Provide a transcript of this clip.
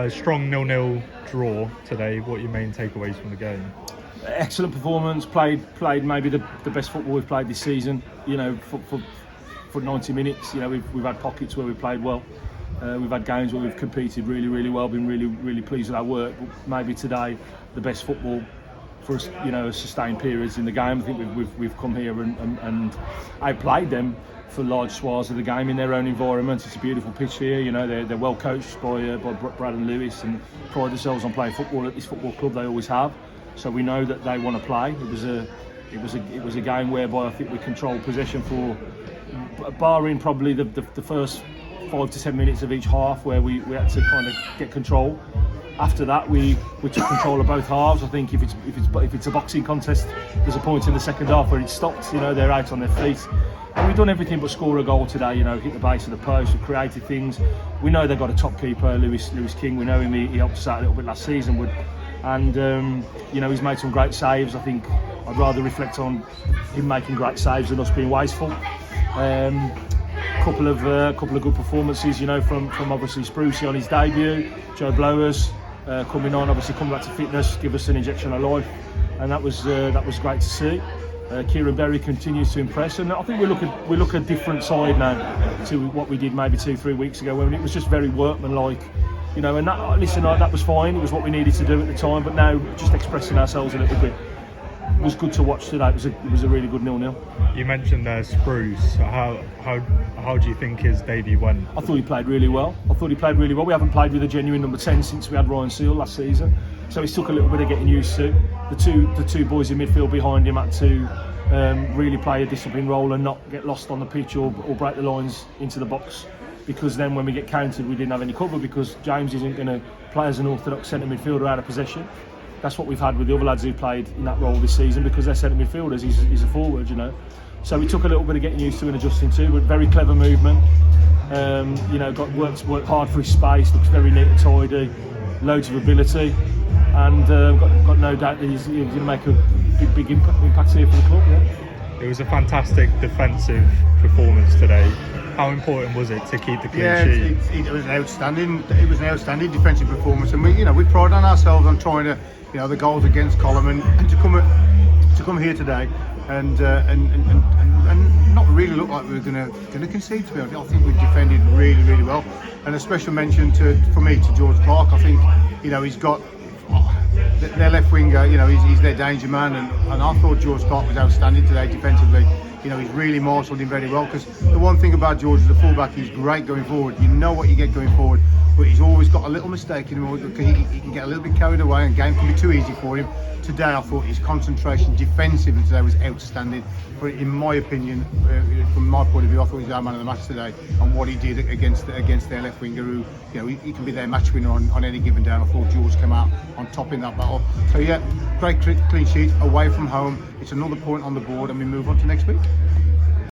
Strong 0-0 draw today. What are your main takeaways from the game? Excellent performance. Played maybe the best football we've played this season. You know, for 90 minutes. You know, we've had pockets where we've played well. We've had games where we've competed really well. Been really pleased with our work. But maybe today, the best football for us, you know, sustained periods in the game. I think we've come here and outplayed them for large swaths of the game in their own environment. It's a beautiful pitch here. You know, they're well coached by Brad and Lewis, and pride themselves on playing football at this football club. They always have. So we know that they want to play. It was a game whereby I think we controlled possession for, barring probably the first 5 to 10 minutes of each half, where we had to kind of get control. After that, we took control of both halves. I think if it's a boxing contest, there's a point in the second half where it stopped. You know, they're out on their feet, and we've done everything but score a goal today. You know, hit the base of the post, we've created things. We know they've got a top keeper, Lewis King. We know him. He helped us out a little bit last season, and you know, he's made some great saves. I think I'd rather reflect on him making great saves than us being wasteful. Couple of good performances, you know, from obviously Sprucey on his debut, Joe Blowers coming on, obviously coming back to fitness, give us an injection of life, and that was great to see. Kieran Berry continues to impress, and I think we look a different side now to what we did maybe 2-3 weeks ago, when it was just very workmanlike, you know. And that was fine. It was what we needed to do at the time. But now, just expressing ourselves a little bit was good to watch today. It was a really good 0-0. You mentioned Spruce. How do you think his debut went? I thought he played really well. We haven't played with a genuine number 10 since we had Ryan Seal last season, so it took a little bit of getting used to. The two boys in midfield behind him had to really play a disciplined role and not get lost on the pitch or break the lines into the box, because then when we get countered, we didn't have any cover, because James isn't going to play as an orthodox centre midfielder out of possession. That's what we've had with the other lads who played in that role this season, because they're centre midfielders. He's a forward, you know. So it took a little bit of getting used to and adjusting to, but very clever movement. You know, worked hard for his space. Looks very neat and tidy. Loads of ability, and got no doubt that he's going to make a big impact here for the club. Yeah. It was a fantastic defensive performance today. How important was it to keep the clean sheet? It was an outstanding defensive performance, and we pride on ourselves on trying to, you know, the goals against Column, and to come here today and not really look like we were going to concede. To be honest, I think we defended really well, and a special mention to George Clark. I think, you know, he's got their left winger. You know, he's their danger man, and I thought George Clark was outstanding today defensively. You know, he's really marshalled him very well, because the one thing about George as a fullback, he's great going forward. You know what you get going forward, but he's always got a little mistake in him, because he can get a little bit carried away, and game can be too easy for him. Today, I thought his concentration defensively today was outstanding. But in my opinion, from my point of view, I thought he was our man of the match today, and what he did against their left winger, who, you know, he can be their match winner on any given day. I thought George came out on top in that battle. So yeah, great clean sheet away from home. It's another point on the board, and we move on to next week.